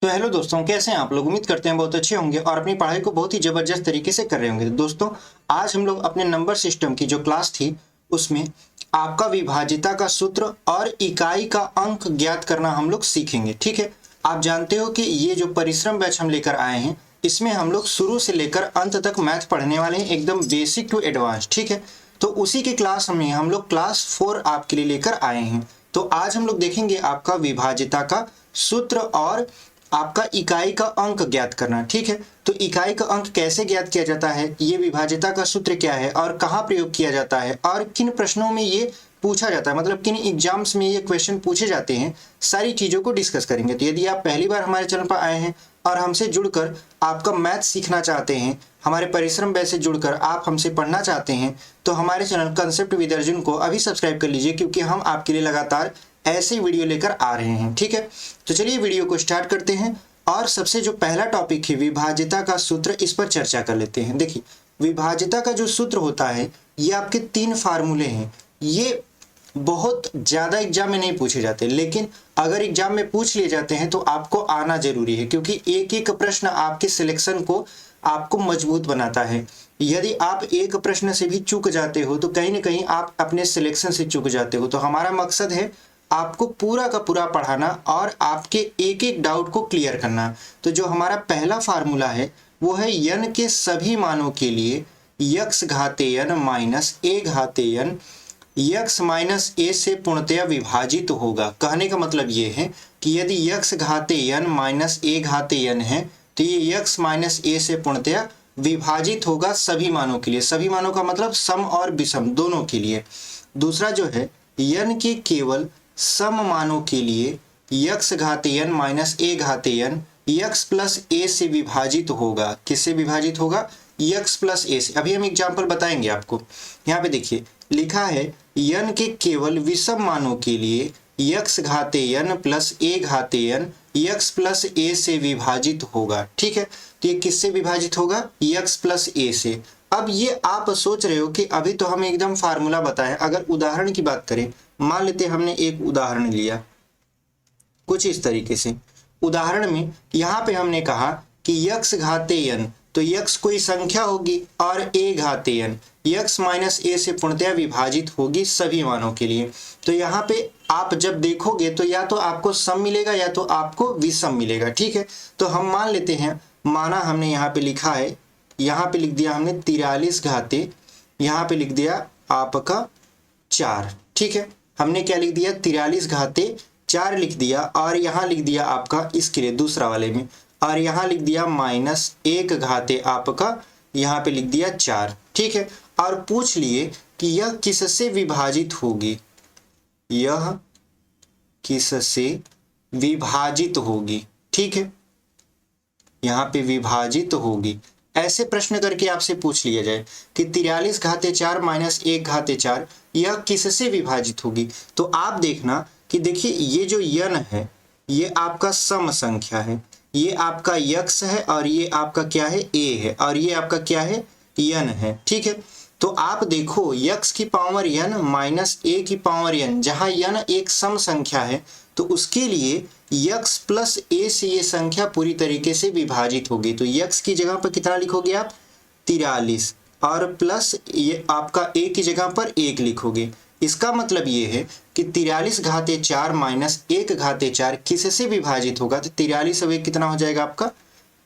तो हेलो दोस्तों, कैसे हैं आप लोग। उम्मीद करते हैं बहुत अच्छे होंगे और अपनी पढ़ाई को बहुत ही जबरदस्त तरीके से कर रहे होंगे। तो दोस्तों, आज हम लोग अपने नंबर सिस्टम की जो क्लास थी उसमें आपका विभाज्यता का सूत्र और इकाई का अंक ज्ञात करना हम लोग सीखेंगे। ठीक है, आप जानते हो कि ये जो परिश्रम बैच हम लेकर आए हैं इसमें हम लोग शुरू से लेकर अंत तक मैथ पढ़ने वाले हैं, एकदम बेसिक टू एडवांस। ठीक है, तो उसी के क्लास में हम लोग क्लास 4 आपके लिए लेकर आए हैं। तो आज हम लोग देखेंगे आपका विभाज्यता का सूत्र और आपका इकाई का अंक ज्ञात करना। ठीक है, तो इकाई का अंक कैसे ज्ञात किया जाता है, ये विभाज्यता का सूत्र क्या है और कहाँ प्रयोग किया जाता है और किन प्रश्नों में ये पूछा जाता है, मतलब किन एग्जाम्स में ये क्वेश्चन पूछे जाते हैं, सारी चीज़ों को डिस्कस करेंगे। तो यदि आप पहली बार हमारे चैनल पर आए हैं और हमसे जुड़कर आपका मैथ सीखना चाहते हैं, हमारे परिश्रम बैच से जुड़कर आप हमसे पढ़ना चाहते हैं, तो हमारे चैनल कंसेप्ट विद अर्जुन को अभी सब्सक्राइब कर लीजिए, क्योंकि हम आपके लिए लगातार ऐसे वीडियो लेकर आ रहे हैं। ठीक है, तो चलिए वीडियो को स्टार्ट करते हैं और सबसे जो पहला टॉपिक है विभाज्यता का सूत्र, इस पर चर्चा कर लेते हैं। देखिए, विभाज्यता का जो सूत्र होता है ये आपके 3 फार्मूले हैं। ये बहुत ज़्यादा एग्जाम में नहीं पूछे जाते, लेकिन अगर एग्जाम में पूछ लिए जाते हैं तो आपको आना जरूरी है, क्योंकि एक एक प्रश्न आपके सिलेक्शन को आपको मजबूत बनाता है। यदि आप एक प्रश्न से भी चूक जाते हो तो कहीं ना कहीं आप अपने सिलेक्शन से चूक जाते हो। तो हमारा मकसद है आपको पूरा का पूरा पढ़ाना और आपके एक एक डाउट को क्लियर करना। तो जो हमारा पहला फार्मूला है वो है n के सभी मानों के लिए x घाते n minus a घाते n x minus a से पूर्णतया विभाजित होगा। कहने का मतलब ये है कि यदि x घाते n minus a घाते n है तो ये x माइनस a से पूर्णतया विभाजित होगा सभी मानों के लिए। सभी मानों का मतलब सम और विषम दोनों के लिए। दूसरा जो है n के केवल सम मानों के लिए x घाते n minus a घाते n x plus a से विभाजित होगा। किससे विभाजित होगा? x प्लस a से। अभी हम एग्जाम्पल बताएंगे आपको। यहाँ पे देखिए लिखा है n के केवल विषम मानों के लिए x घाते n plus a घाते n x plus a से विभाजित होगा। ठीक है, तो ये किससे विभाजित होगा? x प्लस a से। अब ये आप सोच रहे हो कि अभी तो हमें एकदम फार्मूला बताएं। अगर उदाहरण की बात करें, मान लेते हमने एक उदाहरण लिया कुछ इस तरीके से। उदाहरण में यहाँ पे हमने कहा कि x घाते n, तो x कोई संख्या होगी और a घाते n x minus a से पूर्णतया विभाजित होगी सभी मानों के लिए। तो यहाँ पे आप जब देखोगे तो या तो आपको सम मिलेगा या तो आपको विषम मिलेगा। ठीक है, तो हम मान लेते हैं, माना हमने यहाँ पे लिखा है, यहाँ पे लिख दिया हमने 43 घाते, यहाँ पे लिख दिया आपका 4। ठीक है, हमने क्या लिख दिया? 43 घाते 4 लिख दिया और यहाँ लिख दिया आपका इसके लिए दूसरा वाले में, और यहाँ लिख दिया माइनस 1 घाते आपका यहाँ पे लिख दिया 4। ठीक है, और पूछ लिए कि यह किससे विभाजित होगी, यह किससे विभाजित होगी। ठीक है, यहाँ पे विभाजित होगी। ऐसे प्रश्न करके आपसे पूछ लिया जाए कि 43 घाते 4 माइनस 1 घाते 4 यह किससे विभाजित होगी, तो आप देखना कि देखिए ये जो n है ये आपका सम संख्या है, ये आपका x है और ये आपका क्या है? a है, और ये आपका क्या है? n है। ठीक है, तो आप देखो x की पावर n माइनस a की पावर n, जहाँ n एक सम संख्या है तो उसके लिए x प्लस a से ये संख्या पूरी तरीके से विभाजित होगी। तो x की जगह पर कितना लिखोगे आप? 43, और प्लस ये आपका a की जगह पर 1 लिखोगे। इसका मतलब ये है कि 43 घाते 4 माइनस 1 घाते 4 किससे विभाजित होगा? तो 43 अब 1 कितना हो जाएगा आपका?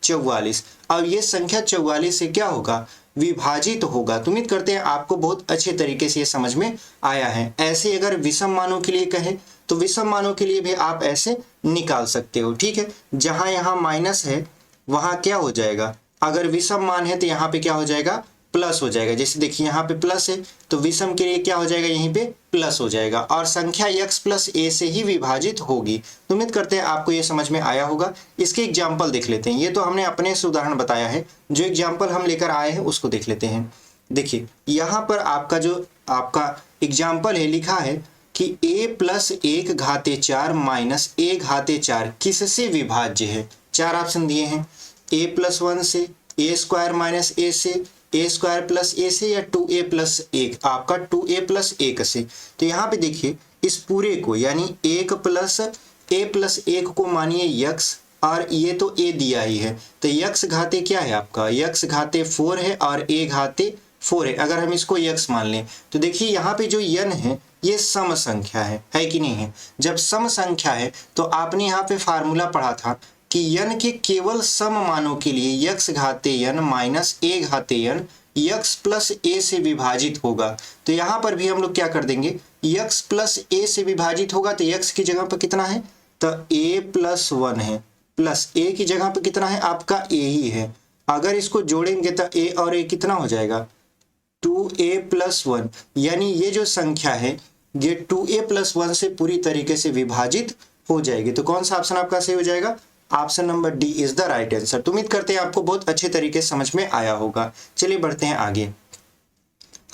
44। अब ये संख्या 44 से क्या होगा? विभाजित होगा। तो उम्मीद करते हैं आपको बहुत अच्छे तरीके से ये समझ में आया है। ऐसे अगर विषम मानों के लिए कहें तो विषम मानों के लिए भी आप ऐसे निकाल सकते हो। ठीक है, जहां यहाँ माइनस है वहां क्या हो जाएगा? अगर विषम मान है तो यहाँ पे क्या हो जाएगा? प्लस हो जाएगा। जैसे देखिए यहाँ पे प्लस है तो विषम के लिए क्या हो जाएगा? यहीं पे प्लस हो जाएगा, और संख्या x प्लस a से ही विभाजित होगी। तो उम्मीद करते हैं आपको ये समझ में आया होगा। इसके एग्जाम्पल देख लेते हैं। ये तो हमने अपने से उदाहरण बताया है, जो एग्जाम्पल हम लेकर आए हैं उसको देख लेते हैं। देखिए यहाँ पर आपका जो आपका एग्जाम्पल है लिखा है कि a प्लस 1 घाते 4 माइनस a घाते 4 किससे विभाज्य है? 4 ऑप्शन दिए हैं, a प्लस 1 से, a स्क्वायर माइनस a से, a स्क्वायर प्लस a से, या 2a प्लस 1 आपका 2a प्लस 1 से। तो यहाँ पे देखिए इस पूरे को यानी 1 प्लस a प्लस 1 को मानिए x, और ये तो a दिया ही है, तो x घाते क्या है आपका, x घाते 4 है और a घाते 4 है। अगर हम इसको x मान लें तो देखिए यहाँ पे जो n है ये सम संख्या है कि नहीं है। जब सम संख्या है तो आपने यहाँ पे फार्मूला पढ़ा था कि n के केवल सम मानों के लिए x घाते n minus a घाते n x plus a से विभाजित होगा। तो यहाँ पर भी हम लोग क्या कर देंगे, x प्लस a से विभाजित होगा तो x की जगह पर कितना है, तो a प्लस 1 है, प्लस a की जगह पर कितना है आपका a ही है। अगर इसको जोड़ेंगे तो a और a कितना हो जाएगा, 2a प्लस 1, यानी ये जो संख्या है ये 2a प्लस 1 से पूरी तरीके से विभाजित हो जाएगी। तो कौन सा ऑप्शन आपका सही हो जाएगा, option number D is the right answer. तो उम्मीद करते हैं आपको बहुत अच्छे तरीके से समझ में आया होगा। चलिए बढ़ते हैं आगे।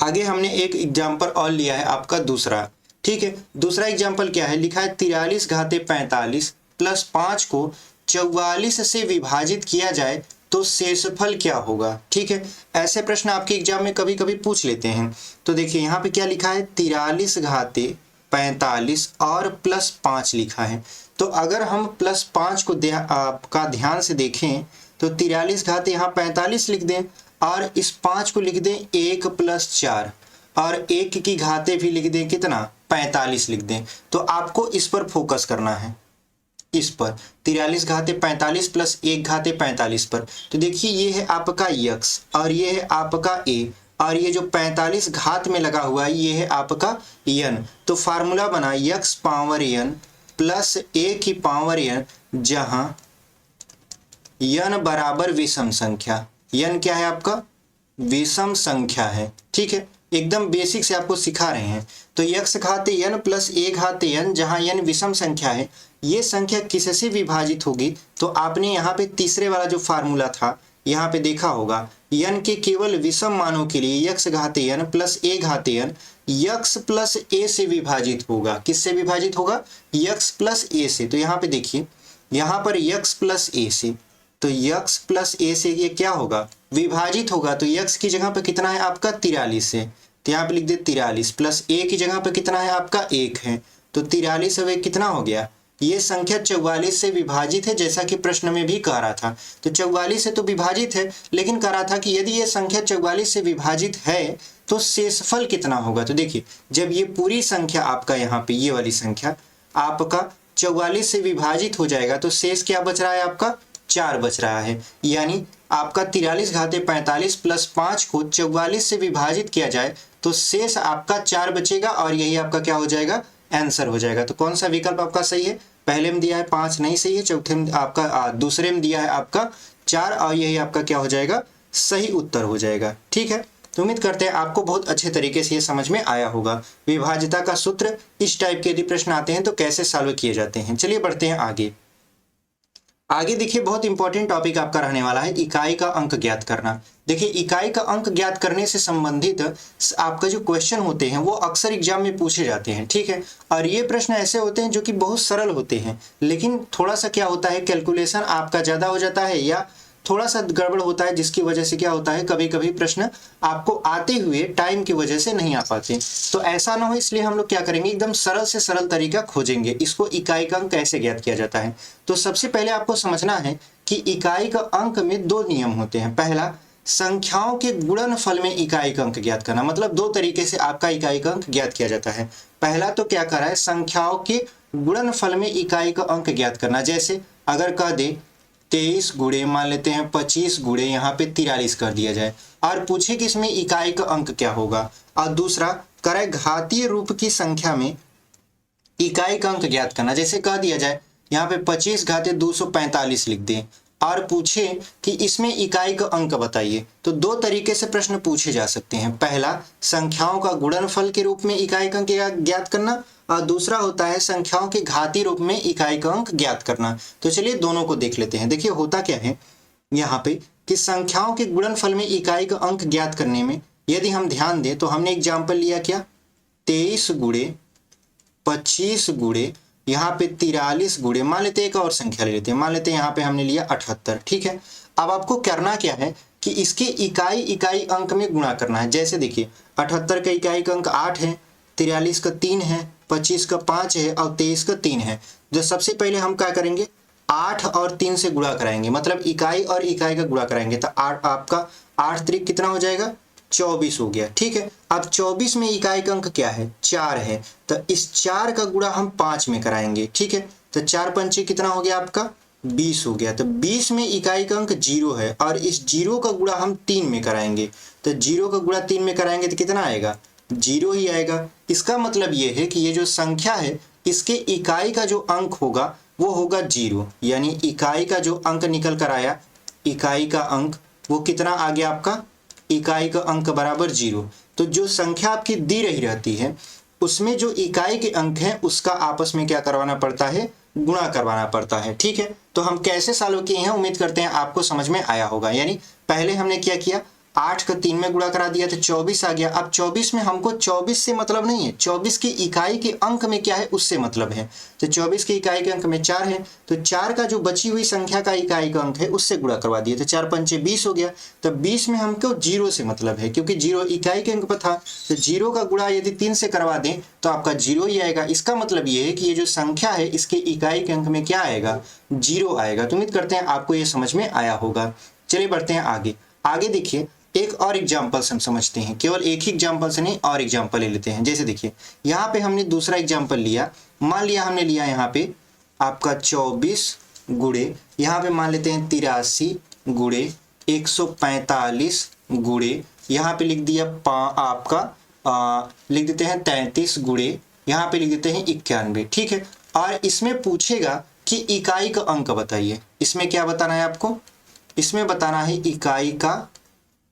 आगे हमने एक एग्जाम्पल और लिया है आपका दूसरा, ठीक है। दूसरा एग्जाम्पल क्या है, लिखा है 43 घाते 45 प्लस 5 को 44 से विभाजित किया जाए तो शेषफल क्या होगा, ठीक है। ऐसे प्रश्न आपके एग्जाम में कभी कभी पूछ लेते हैं। तो देखिए यहाँ पे क्या लिखा है, 43 घाते 45 और प्लस 5 लिखा है। तो अगर हम प्लस 5 को आपका ध्यान से देखें तो 43 घाते यहाँ 45 लिख दें और इस 5 को लिख दें 1 प्लस 4 और 1 की घाते भी लिख दें कितना, 45 लिख दें। तो आपको इस पर फोकस करना है, इस पर 43 घाते 45 प्लस 1 घाते 45 पर। तो देखिए ये है आपका x और ये है आपका a और ये जो 45 घात में लगा हुआ है ये है आपका n। तो फार्मूला बना x power n plus a की पावर n, जहां n बराबर विषम संख्या, n क्या है आपका, विषम संख्या है, ठीक है। एकदम बेसिक से आपको सिखा रहे हैं। तो x घाते n plus a घाते n, जहां n विषम संख्या है, ये संख्या किससे विभाजित होगी, तो आपने यहाँ पे तीसरे वाला जो फार्मूला था यहाँ पे देखा होगा, n के केवल विषम मानों के लिए x घाते n plus a घाते n x plus a से विभाजित होगा। किससे विभाजित होगा, x प्लस a से। तो यहाँ पे देखिए यहाँ पर x प्लस a से, तो x प्लस a से ये क्या होगा, विभाजित होगा। तो x की जगह पे कितना है आपका 43 है, तो यहाँ पे लिख दे 43 प्लस a की जगह पे कितना है आपका 1 है, तो 43 अब कितना हो गया, ये संख्या 44 से विभाजित है, जैसा कि प्रश्न में भी कह रहा था। तो 44 से तो विभाजित है, लेकिन कह रहा था कि यदि ये संख्या 44 से विभाजित है तो शेषफल कितना होगा। तो देखिए जब ये पूरी संख्या आपका यहाँ पे ये वाली संख्या आपका 44 से विभाजित हो जाएगा तो शेष क्या बच रहा है आपका, 4 बच रहा है। यानी आपका 43 घाते 45 प्लस 5 को 44 से विभाजित किया जाए तो शेष आपका 4 बचेगा और यही आपका क्या हो जाएगा, आंसर हो जाएगा। तो कौन सा विकल्प आपका सही है, पहले में दिया है 5 नहीं सही है, चौथे में आपका दूसरे में दिया है आपका 4 और यही आपका क्या हो जाएगा, सही उत्तर हो जाएगा, ठीक है। तो उम्मीद करते हैं आपको बहुत अच्छे तरीके से ये समझ में आया होगा। विभाज्यता का सूत्र, इस टाइप के यदि प्रश्न आते हैं तो कैसे सॉल्व किए जाते हैं। चलिए बढ़ते हैं आगे। आगे देखिए बहुत इंपॉर्टेंट टॉपिक आपका रहने वाला है इकाई का अंक ज्ञात करना। देखिए इकाई का अंक ज्ञात करने से संबंधित आपका जो क्वेश्चन होते हैं वो अक्सर एग्जाम में पूछे जाते हैं, ठीक है। और ये प्रश्न ऐसे होते हैं जो कि बहुत सरल होते हैं, लेकिन थोड़ा सा क्या होता है, कैलकुलेशन आपका ज़्यादा हो जाता है या थोड़ा सा गड़बड़ होता है, जिसकी वजह से क्या होता है, कभी कभी प्रश्न आपको आते हुए टाइम की वजह से नहीं आ पाते। तो ऐसा ना हो इसलिए हम लोग क्या करेंगे, एकदम सरल से सरल तरीका खोजेंगे। इसको इकाई का अंक कैसे ज्ञात किया जाता है, तो सबसे पहले आपको समझना है कि इकाई का अंक में 2 नियम होते हैं। पहला, संख्याओं के गुणनफल में इकाई का अंक ज्ञात करना, मतलब 2 तरीके से आपका इकाई का अंक ज्ञात किया जाता है। पहला तो क्या करा है, संख्याओं के गुणनफल में इकाई का अंक ज्ञात करना। जैसे अगर कह दे 23 गुणे मान लेते हैं 25 गुणे यहाँ पे 43 कर दिया जाए और पूछे कि इसमें इकाई का अंक क्या होगा। और दूसरा करे घातीय रूप की संख्या में इकाई का अंक ज्ञात करना। जैसे कह दिया जाए यहाँ पे 25 घाते 245 लिख दें और पूछे कि इसमें इकाई का अंक बताइए, तो 2 तरीके से प्रश्न पूछे जा सकते हैं। पहला, संख्याओं का गुणनफल के रूप में इकाई का अंक ज्ञात करना और दूसरा होता है संख्याओं के घातीय रूप में इकाई का अंक ज्ञात करना। तो चलिए दोनों को देख लेते हैं। देखिए होता क्या है यहाँ पे कि संख्याओं के गुणनफल में इकाई का अंक ज्ञात करने में यदि हम ध्यान दें तो हमने एग्जाम्पल लिया क्या, 23 गुणे 25 गुणे यहाँ पे 43 गुणे, मान लेते हैं एक और संख्या ले लेते हैं, मान लेते हैं यहाँ पे हमने लिया 78, ठीक है। अब आपको करना क्या है कि इसके इकाई अंक में गुणा करना है। जैसे देखिए 78 का इकाई का अंक 8 है, 43 का 3 है, 25 का 5 है और 23 का 3 है। जो सबसे पहले हम क्या करेंगे, 8 और 3 से गुणा कराएंगे, मतलब इकाई और इकाई का गुणा कराएंगे, तो 8 आपका 8 त्रिक कितना हो जाएगा 24 हो गया। ठीक है, अब 24 में इकाई का अंक क्या है 4 है, तो इस 4 का गुणा हम 5 में कराएंगे। ठीक है, तो 4 पंचे कितना हो गया आपका 20 हो गया। तो 20 में इकाई का अंक 0 है और इस 0 का गुणा हम 3 में कराएंगे, तो 0 का गुणा 3 में कराएंगे तो कितना आएगा 0 ही आएगा। इसका मतलब ये है कि ये जो संख्या है इसके इकाई का जो अंक होगा वो होगा 0, यानी इकाई का जो अंक निकल कर आया, इकाई का अंक वो कितना आ गया आपका, इकाई का अंक बराबर 0। तो जो संख्या आपकी दी रही रहती है उसमें जो इकाई के अंक हैं उसका आपस में क्या करवाना पड़ता है, गुणा करवाना पड़ता है। ठीक है, तो हम कैसे सॉल्व किए हैं उम्मीद करते हैं आपको समझ में आया होगा। यानी पहले हमने क्या किया, 8 का 3 में गुणा करा दिया तो 24 आ गया। अब 24 में हमको 24 से मतलब नहीं है, 24 की इकाई के अंक में क्या है उससे मतलब है। तो 24 की इकाई के अंक में 4 है, तो 4 का जो बची हुई संख्या का इकाई का अंक है उससे गुणा करवा दिए, तो 4 पंचे 20 हो गया। तो 20 में हमको 0 से मतलब है, क्योंकि 0 इकाई के अंक पर था, तो 0 का गुणा यदि 3 से करवा दें तो आपका 0 ही आएगा। इसका मतलब ये है कि ये जो संख्या है इसके इकाई के अंक में क्या आएगा 0 आएगा। तो उम्मीद करते हैं आपको ये समझ में आया होगा। चलिए बढ़ते हैं आगे। आगे देखिए एक और एग्जाम्पल हम समझते हैं, केवल एक ही एग्जाम्पल से नहीं और एग्जाम्पल ले लेते हैं। जैसे देखिए यहाँ पे हमने दूसरा एग्जाम्पल लिया, मान लिया हमने लिया यहाँ पे आपका 24 गुणे, यहाँ पे मान लेते हैं 83 गुणे 145 गुणे, यहाँ पे लिख दिया आपका लिख देते हैं 33 गुणे, यहाँ पे लिख देते हैं 91। ठीक है, और इसमें पूछेगा कि इकाई का अंक बताइए। इसमें क्या बताना है आपको, इसमें बताना है इकाई का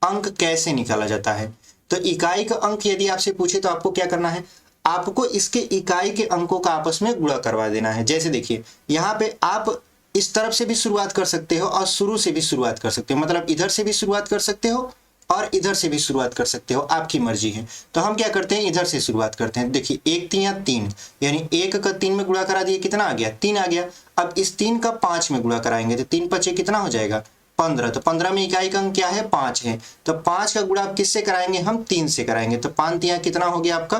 अंक कैसे निकाला जाता है। तो इकाई का अंक यदि आपसे पूछे तो आपको क्या करना है, आपको इसके इकाई के अंकों का आपस में गुणा करवा देना है। जैसे देखिए यहाँ पे आप इस तरफ से भी शुरुआत कर सकते हो और शुरू से भी शुरुआत कर सकते हो, मतलब इधर से भी शुरुआत कर सकते हो और इधर से भी शुरुआत कर सकते हो, आपकी मर्जी है। तो हम क्या करते हैं, इधर से शुरुआत करते हैं। देखिए 1 3 3, यानी 1 का 3 में गुणा करा दिए, कितना आ गया 3 आ गया। अब इस 3 का 5 में गुणा कराएंगे तो 3 5 कितना हो जाएगा 15, तो 15 में इकाई का अंक क्या है 5 है, तो 5 का गुणा आप किससे कराएंगे, हम 3 से कराएंगे, तो 5 3 कितना हो गया आपका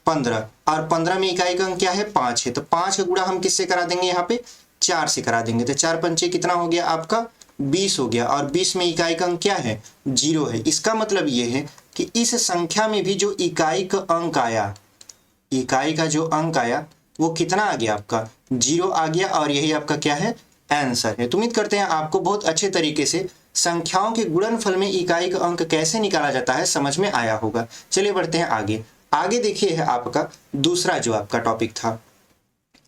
15, और 15 में इकाई का अंक क्या है 5 है, तो 5 का गुणा हम किससे करा देंगे, यहाँ पे 4 से करा देंगे, तो 4 पंचे कितना हो गया आपका 20 हो गया, और 20 में इकाई का अंक क्या है 0 है। इसका मतलब ये है कि इस संख्या में भी जो इकाई का अंक आया, इकाई का जो अंक आया वो कितना आ गया आपका 0 आ गया, और यही आपका क्या है आंसर है। तो उम्मीद करते हैं आपको बहुत अच्छे तरीके से संख्याओं के गुणनफल में इकाई का अंक कैसे निकाला जाता है समझ में आया होगा। चलिए बढ़ते हैं आगे। आगे देखिए है आपका दूसरा जो आपका टॉपिक था,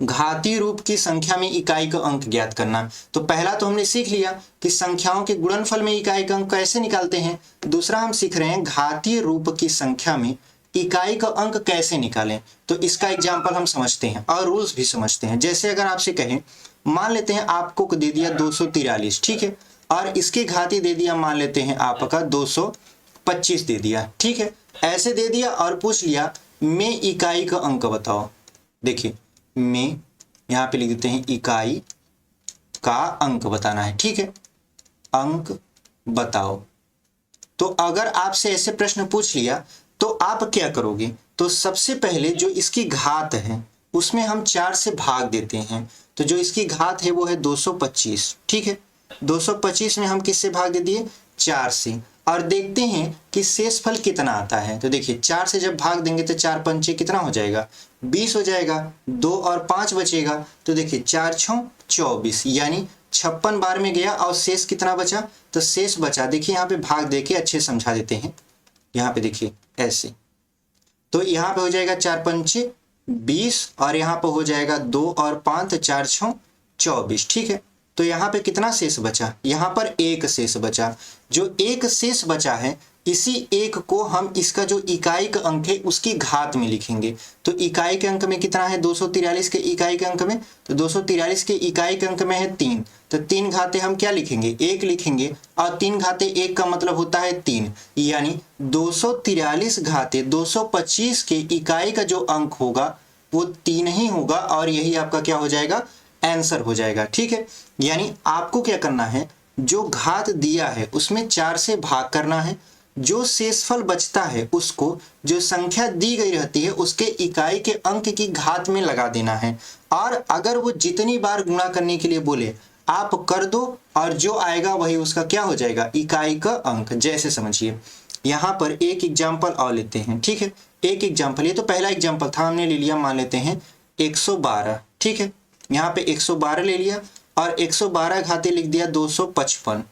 घातीय रूप की संख्या में इकाई का अंक ज्ञात करना। तो पहला तो हमने सीख लिया कि संख्याओं के गुणनफल में इकाई का अंक कैसे निकालते हैं, दूसरा हम सीख रहे हैं घातीय रूप की संख्या में इकाई का अंक कैसे निकालें। तो इसका एग्जाम्पल हम समझते हैं और रूल्स भी समझते हैं। जैसे अगर आपसे कहें, मान लेते हैं आपको दे दिया 243, ठीक है, और इसके घाती दे दिया मान लेते हैं आपका 225 दे दिया, ठीक है, ऐसे दे दिया और पूछ लिया में इकाई का अंक बताओ। देखिए में यहाँ पे लिख देते हैं इकाई का अंक बताना है, ठीक है, अंक बताओ। तो अगर आपसे ऐसे प्रश्न पूछ लिया तो आप क्या करोगे, तो सबसे पहले जो इसकी घात है उसमें हम 4 से भाग देते हैं। तो जो इसकी घात है वो है 225, ठीक है, 225 में हम किससे भाग दे दिए 4 से, और देखते हैं कि शेषफल कितना आता है। तो देखिए 4 से जब भाग देंगे तो 4 पंचे कितना हो जाएगा 20 हो जाएगा, 2 और 5 बचेगा, तो देखिए 4 6 24, यानी 56 बार में गया और शेष कितना बचा, तो शेष बचा, देखिए यहाँ पे भाग दे के अच्छे समझा देते हैं। यहाँ पे देखिए ऐसे, तो यहाँ पे हो जाएगा 4 पंचे 20 और यहाँ पे हो जाएगा 2 और 5, तो 4 6 24, ठीक है। तो यहाँ पे कितना शेष बचा, यहाँ पर एक शेष बचा। जो एक शेष बचा है इसी एक को हम इसका जो इकाई का अंक है उसकी घात में लिखेंगे। तो इकाई के अंक में कितना है 243 के इकाई के अंक में, तो 243 के इकाई के अंक में है 3, तो 3 घाते हम क्या लिखेंगे 1 लिखेंगे, और 3 घाते 1 का मतलब होता है 3, यानी 243 घाते 225 के इकाई का जो अंक होगा वो 3 ही होगा, और यही आपका क्या हो जाएगा आंसर हो जाएगा, ठीक है। यानी आपको क्या करना है, जो घात दिया है उसमें 4 से भाग करना है, जो शेषफल बचता है उसको जो संख्या दी गई रहती है उसके इकाई के अंक की घात में लगा देना है। और अगर वो जितनी बार गुणा करने के लिए बोले आप कर दो और जो आएगा वही उसका क्या हो जाएगा, इकाई का अंक। जैसे समझिए यहाँ पर एक एग्जाम्पल और लेते हैं, ठीक है। एक एग्जाम्पल, ये तो पहला एग्जाम्पल था, हमने ले लिया, मान लेते हैं 112, ठीक है। यहाँ पे 112 ले लिया और 112 घाते लिख दिया 255।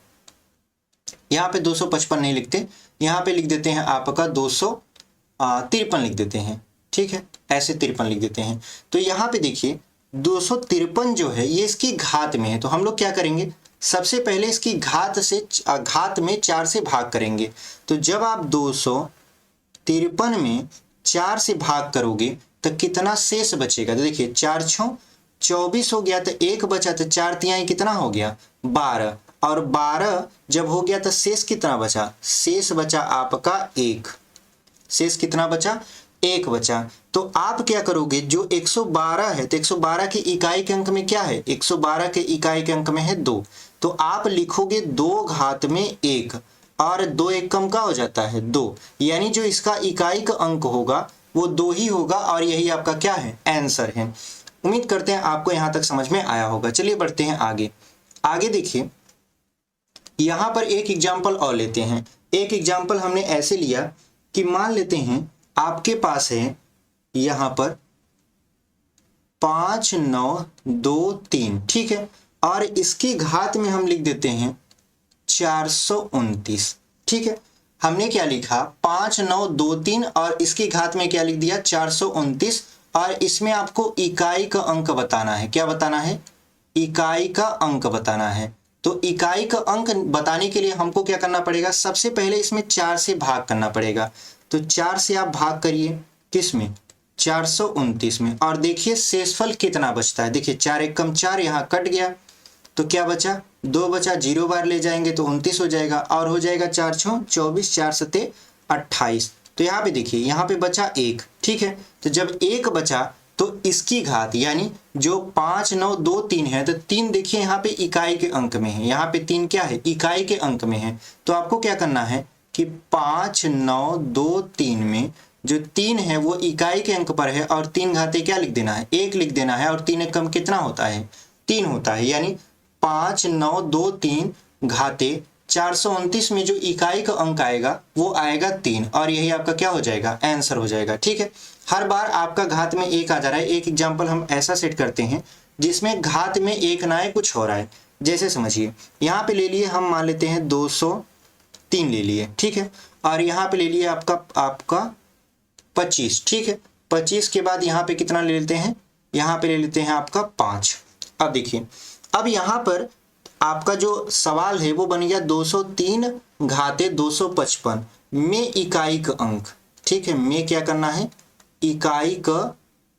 यहाँ पे 255 नहीं लिखते, यहाँ पे लिख देते हैं आपका 253 लिख देते हैं, ठीक है, ऐसे 53 लिख देते हैं। तो यहाँ पे देखिए 253 जो है ये इसकी घात में है, तो हम लोग क्या करेंगे, सबसे पहले इसकी घात में 4 से भाग करेंगे। तो जब आप 253 में 4 से भाग करोगे तो कितना शेष बचेगा, तो देखिए 4 छः 24 हो गया, तो 1 बचा, तो 4 तिहाई कितना हो गया 12, और 12 जब हो गया तो शेष कितना बचा, शेष बचा आपका 1, शेष कितना बचा, 1 बचा। तो आप क्या करोगे, जो 112 है तो 112 के इकाई के अंक में क्या है, 112 के इकाई के अंक में है 2, तो आप लिखोगे 2 घात में 1 और 2 1 कम का हो जाता है 2, यानी जो इसका इकाई का अंक होगा वो 2 ही होगा, और यही आपका क्या है, आंसर है। उम्मीद करते हैं आपको यहाँ तक समझ में आया होगा। चलिए बढ़ते हैं आगे। आगे देखिए यहाँ पर एक एग्जाम्पल और लेते हैं। एक एग्जाम्पल हमने ऐसे लिया कि मान लेते हैं आपके पास है यहाँ पर 5 9 2 3, ठीक है, और इसकी घात में हम लिख देते हैं 429, ठीक है। हमने क्या लिखा, 5 9 2 3 और इसकी घात में क्या लिख दिया 429, और इसमें आपको इकाई का अंक बताना है। क्या बताना है, इकाई का अंक बताना है। तो इकाई का अंक बताने के लिए हमको क्या करना पड़ेगा, सबसे पहले इसमें 4 से भाग करना पड़ेगा। तो 4 से आप भाग करिए किस में, 429 में, और देखिए शेषफल कितना बचता है। देखिए 4 1 कम 4, यहाँ कट गया तो क्या बचा, 2 बचा, 0 बार ले जाएंगे तो 29 हो जाएगा, और हो जाएगा 4 6 24, 4 7 28। तो यहाँ पे देखिए यहाँ पे बचा 1, ठीक है। तो जब 1 बचा तो इसकी घात यानी जो 5 9 2 3 है, तो 3 देखिए यहाँ पे इकाई के अंक में है, यहाँ पे 3 क्या है, इकाई के अंक में है। तो आपको क्या करना है कि 5 9 2 3 में जो 3 है वो इकाई के अंक पर है, और 3 घाते क्या लिख देना है, 1 लिख देना है, और 3 1 कम कितना होता है, 3 होता है, यानी 5 9 2 3 घाते 429 में जो इकाई का अंक आएगा वो आएगा 3, और यही आपका क्या हो जाएगा, आंसर हो जाएगा, ठीक है। हर बार आपका घात में 1 आ जा रहा है। एक एग्जाम्पल हम ऐसा सेट करते हैं जिसमें घात में 1 ना आए, कुछ हो रहा है। जैसे समझिए यहाँ पे ले लिए हम, मान लेते हैं 203 ले लिए, ठीक है, और यहाँ पे ले लिए आपका 25, ठीक है। 25 के बाद यहाँ पे कितना ले लेते हैं, यहाँ पे ले लेते हैं आपका 5। अब देखिए अब यहाँ पर आपका जो सवाल है वो बन गया 203 घाते 255 में इकाई का अंक, ठीक है, में क्या करना है, इकाई का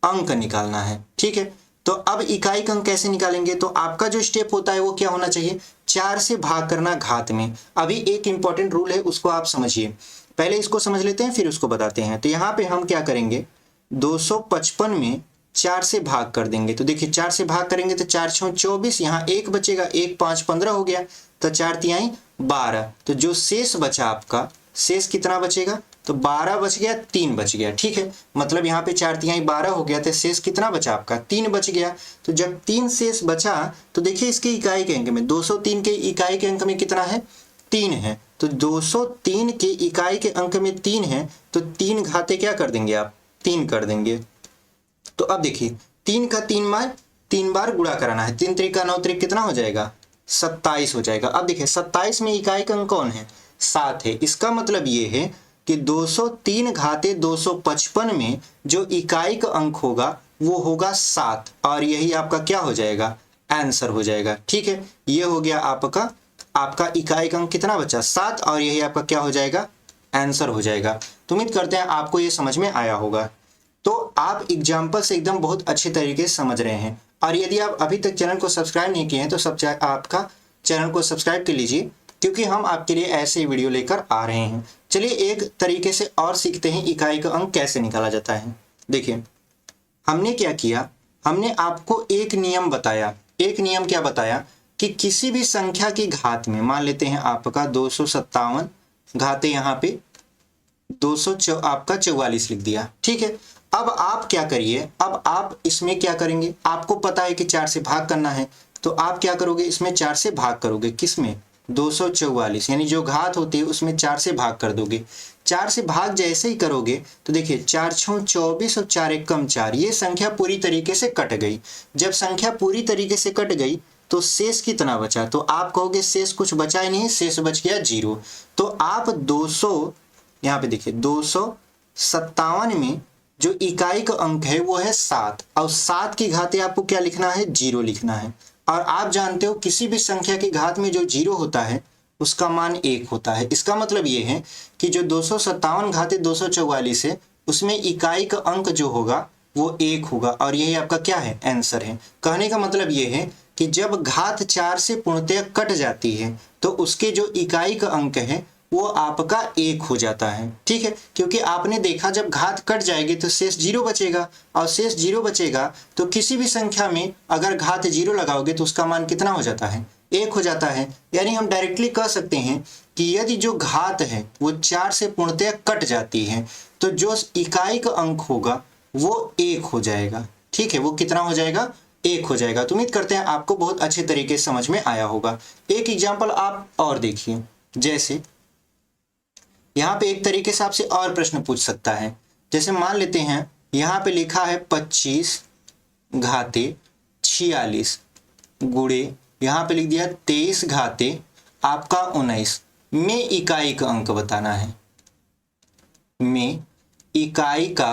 अंक निकालना है, ठीक है। तो अब इकाई का अंक कैसे निकालेंगे, तो आपका जो स्टेप होता है वो क्या होना चाहिए, 4 से भाग करना घात में। अभी एक इंपॉर्टेंट रूल है उसको आप समझिए, पहले इसको समझ लेते हैं फिर उसको बताते हैं। तो यहाँ पे हम क्या करेंगे, 255 में 4 से भाग कर देंगे। तो देखिए 4 से भाग करेंगे तो 4 6 24, यहाँ 1 बचेगा, 1 5 15 हो गया, तो 4 तिहाई 12। तो जो शेष बचा आपका, शेष कितना बचेगा, तो 12 बच गया, 3 बच गया, ठीक है। मतलब यहाँ पे 4 तिहाई 12 हो गया, तो शेष कितना बचा आपका, 3 बच गया। तो जब 3 शेष बचा तो देखिए इसके इकाई के अंक में 203 के इकाई के अंक में कितना है, 3 है। तो 203 के इकाई के अंक में 3 है, तो 3 घाते क्या कर देंगे आप, 3 कर देंगे। तो अब देखिए 3 का 3 बार गुणा कराना है, 3 3 9 3 कितना हो जाएगा, 27 हो जाएगा। अब देखिए 27 में इकाई का अंक कौन है, 7 है। इसका मतलब ये है कि 203 घाते 255 में जो इकाई का अंक होगा वो होगा 7, और यही आपका क्या हो जाएगा, आंसर हो जाएगा, ठीक है। ये हो गया आपका इकाई का अंक कितना बचा, 7, और यही आपका क्या हो जाएगा, आंसर हो जाएगा। तो उम्मीद करते हैं आपको ये समझ में आया होगा। तो आप एग्जाम्पल से एकदम बहुत अच्छे तरीके से समझ रहे हैं, और यदि आप अभी तक चैनल को सब्सक्राइब नहीं किए हैं तो आपका चैनल को सब्सक्राइब कर लीजिए, क्योंकि हम आपके लिए ऐसे वीडियो लेकर आ रहे हैं। चलिए एक तरीके से और सीखते हैं इकाई का अंक कैसे निकाला जाता है। देखिए हमने क्या किया, हमने आपको एक नियम बताया। एक नियम क्या बताया कि किसी भी संख्या की घात में, मान लेते हैं आपका 257 घाते यहाँ पे 244 लिख दिया, ठीक है। अब आप क्या करिए, अब आप इसमें क्या करेंगे, आपको पता है कि 4 से भाग करना है, तो आप क्या करोगे, इसमें 4 से भाग करोगे, किसमें, 244, यानी जो घात होती है उसमें 4 से भाग कर दोगे। 4 से भाग जैसे ही करोगे तो देखिए 4 6 24 और 4 1 कम 4, ये संख्या पूरी तरीके से कट गई। जब संख्या पूरी तरीके से कट गई तो शेष कितना बचा, तो आप कहोगे शेष कुछ बचा ही नहीं, शेष बच गया 0। तो आप 200, यहाँ पे देखिए 257 में जो इकाई का अंक है वो है 7, और 7 की घाते आपको क्या लिखना है, 0 लिखना है। और आप जानते हो किसी भी संख्या की घात में जो 0 होता है उसका मान 1 होता है। इसका मतलब ये है कि जो 257 घाते 244 है उसमें इकाई का अंक जो होगा वो 1 होगा, और यही आपका क्या है, आंसर है। कहने का मतलब ये है कि जब घात 4 से पूर्णतः कट जाती है तो उसके जो इकाई का अंक है वो आपका 1 हो जाता है, ठीक है। क्योंकि आपने देखा जब घात कट जाएगी तो शेष 0 बचेगा, और शेष 0 बचेगा तो किसी भी संख्या में अगर घात 0 लगाओगे तो उसका मान कितना हो जाता है, 1 हो जाता है। यानी हम डायरेक्टली कह सकते हैं कि यदि जो घात है वो 4 से पूर्णतः कट जाती है तो जो इकाई का अंक होगा वो 1 हो जाएगा, ठीक है। वो कितना हो जाएगा, 1 हो जाएगा। तो उम्मीद करते हैं आपको बहुत अच्छे तरीके से समझ में आया होगा। एक एग्जाम्पल आप और देखिए, जैसे यहाँ पे एक तरीके से आपसे और प्रश्न पूछ सकता है। जैसे मान लेते हैं यहाँ पे लिखा है 25 घाते 46 गुणे, यहाँ पे लिख दिया 23 घाते आपका 19 में इकाई का अंक बताना है, में इकाई का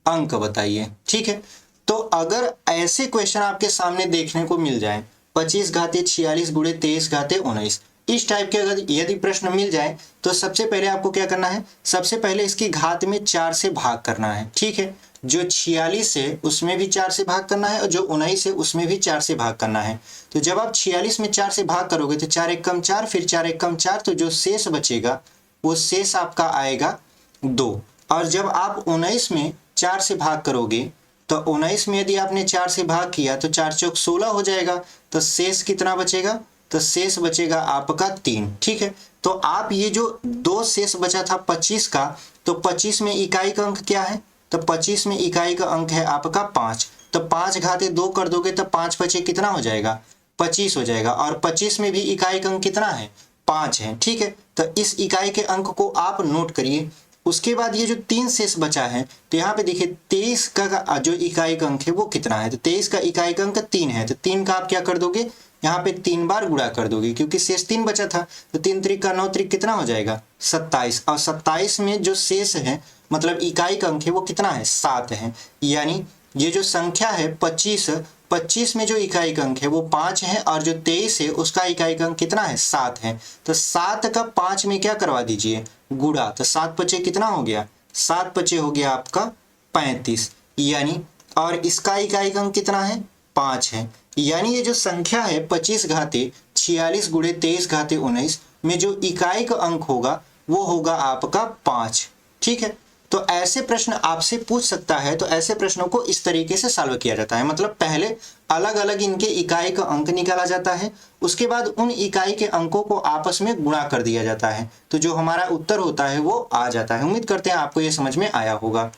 अंक बताइए, ठीक है। तो अगर ऐसे क्वेश्चन आपके सामने देखने को मिल जाए, 25 घाते 46 गुणे 23 घाते 19, इस टाइप के अगर यदि प्रश्न मिल जाए तो सबसे पहले आपको क्या करना है, सबसे पहले इसकी घात में 4 से भाग करना है, ठीक है। जो 46 है उसमें भी 4 से भाग करना है, और जो 19 है उसमें भी 4 से भाग करना है। तो जब आप 46 में 4 से भाग करोगे तो 4 1 कम 4, फिर 4 1 कम 4, तो जो शेष बचेगा वो शेष आपका आएगा 2। और जब आप 19 में 4 से भाग करोगे तो 19 में यदि आपने 4 से भाग किया तो 4 चौक 16 हो जाएगा, तो शेष कितना बचेगा, तो शेष बचेगा आपका 3, ठीक है। तो आप ये जो 2 शेष बचा था 25 का, तो 25 में इकाई का अंक क्या है, तो 25 में इकाई का अंक है आपका 5, तो 5 घाते 2 कर दोगे तो 5 बचे कितना हो जाएगा, 25 हो जाएगा। और 25 में भी इकाई का अंक कितना है, 5 है, ठीक है। तो इस इकाई के अंक को आप नोट करिए। उसके बाद ये जो 3 शेष बचा है, तो यहाँ पे देखिए 23 का जो इकाई का अंक है वो कितना है, तो 23 का इकाई का अंक 3 है, तो 3 का आप क्या कर दोगे, यहाँ पे 3 बार गुणा कर दोगे, क्योंकि शेष 3 बचा था। तो 3 त्रिक का 9 त्रिक कितना हो जाएगा, 27, और 27 में जो शेष है मतलब इकाई का अंक है वो कितना है, 7 है। यानी ये जो संख्या है 25 में जो इकाई का अंक है वो 5 है, और जो 23 है उसका इकाई का अंक कितना है, 7 है। तो 7 का 5 में क्या करवा दीजिए, गुणा, तो 7 पचे कितना हो गया, 7 पचे हो गया आपका 35, यानी, और इसका इकाई का अंक कितना है, 5 है। यानी ये जो संख्या है 25 घाते 46 गुणे 23 घाते 19 में जो इकाई का अंक होगा वो होगा आपका 5, ठीक है। तो ऐसे प्रश्न आपसे पूछ सकता है, तो ऐसे प्रश्नों को इस तरीके से सॉल्व किया जाता है। मतलब पहले अलग अलग इनके इकाई का अंक निकाला जाता है, उसके बाद उन इकाई के अंकों को आपस में गुणा कर दिया जाता है, तो जो हमारा उत्तर होता है वो आ जाता है। उम्मीद करते हैं आपको ये समझ में आया होगा,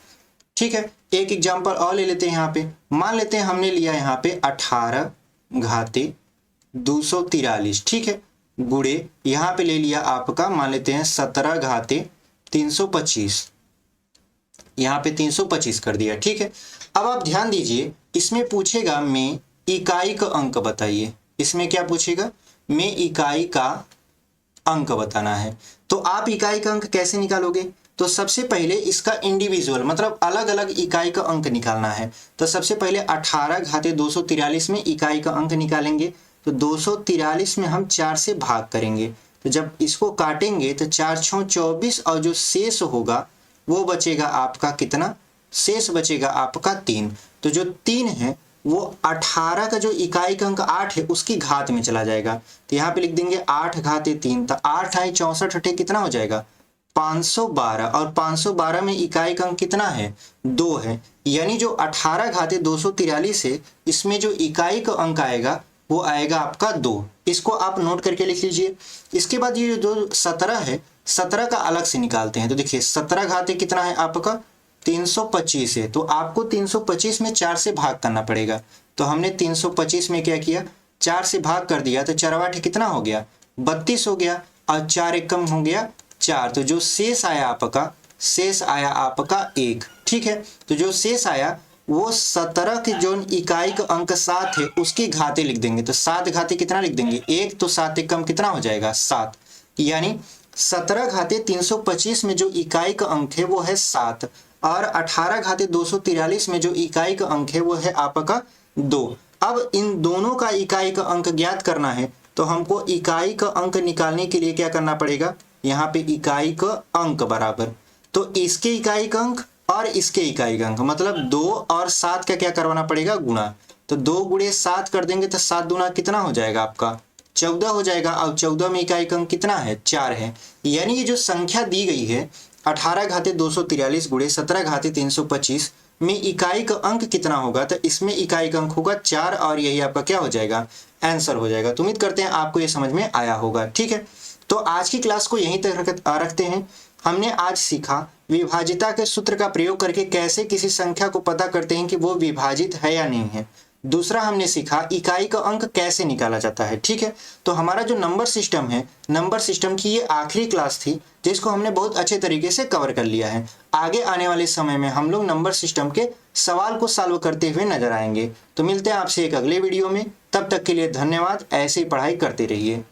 ठीक है। एक एग्जाम्पल और ले लेते हैं। यहाँ पे मान लेते हैं हमने लिया यहाँ पे 18 घाते 243, ठीक है, गुणे यहाँ पे ले लिया आपका मान लेते हैं 17 घाते 325, यहाँ पे 325 कर दिया, ठीक है। अब आप ध्यान दीजिए, इसमें पूछेगा में इकाई का अंक बताइए, इसमें क्या पूछेगा, में इकाई का अंक बताना है। तो आप इकाई का अंक कैसे निकालोगे, तो सबसे पहले इसका इंडिविजुअल मतलब अलग अलग इकाई का अंक निकालना है। तो सबसे पहले 18 घाते 243 में इकाई का अंक निकालेंगे, तो 243 में हम 4 से भाग करेंगे, तो जब इसको काटेंगे तो 4 6 24, और जो शेष होगा वो बचेगा आपका कितना, शेष बचेगा आपका 3। तो जो 3 है वो 18 का जो इकाई का अंक 8 है उसकी घात में चला जाएगा, तो यहाँ पे लिख देंगे 8 घाते 3, तो 8 है 64 अठे कितना हो जाएगा 512, और 512 में इकाई का अंक कितना है 2 है। यानी जो 18 घाते 243 है इसमें जो इकाई का अंक आएगा वो आएगा आपका 2। इसको आप नोट करके लिख लीजिए। इसके बाद ये जो 17 है 17 का अलग से निकालते हैं, तो देखिए 17 घाते कितना है आपका 325 है, तो आपको 325 में 4 से भाग करना पड़ेगा। तो हमने 325 में क्या किया, 4 से भाग कर दिया तो 4 8 कितना हो गया, 32 हो गया, और 4 एकम हो गया 4। तो जो शेष आया आपका 1। ठीक है, तो जो शेष आया वो 17 के जो इकाई का अंक 7 है उसकी घाते लिख देंगे। तो 7 घाते कितना लिख देंगे, 1, तो 7 एकम कितना हो जाएगा 7, यानी 17 घाते 325 में जो इकाई का अंक है वो है 7, और 18 घाते 243 में जो इकाई का अंक है वो है आपका 2। अब इन दोनों का इकाई का अंक ज्ञात करना है, तो हमको इकाई का अंक निकालने के लिए क्या करना पड़ेगा, यहाँ पे इकाई का अंक बराबर, तो इसके इकाई का अंक और इसके इकाई का अंक, मतलब 2 और 7 का क्या करवाना पड़ेगा, गुणा। तो 2 गुणे 7 कर देंगे तो 7 दूना कितना हो जाएगा आपका 14 हो जाएगा, और 14 में इकाई का अंक कितना है, 4 है। यानी ये जो संख्या दी गई है 18 घाते 243 गुणे 17 घाते 325 में इकाई का अंक कितना होगा, तो इसमें इकाई का अंक होगा 4, और यही आपका क्या हो जाएगा, आंसर हो जाएगा। तो उम्मीद करते हैं आपको ये समझ में आया होगा। ठीक है, तो आज की क्लास को यहीं तक रखते हैं। हमने आज सीखा विभाजिता के सूत्र का प्रयोग करके कैसे किसी संख्या को पता करते हैं कि वो विभाजित है या नहीं है। दूसरा हमने सीखा इकाई का अंक कैसे निकाला जाता है। ठीक है, तो हमारा जो नंबर सिस्टम है, नंबर सिस्टम की ये आखिरी क्लास थी जिसको हमने बहुत अच्छे तरीके से कवर कर लिया है। आगे आने वाले समय में हम लोग नंबर सिस्टम के सवाल को सॉल्व करते हुए नजर आएंगे। तो मिलते हैं आपसे एक अगले वीडियो में, तब तक के लिए धन्यवाद। ऐसे ही पढ़ाई करते रहिए।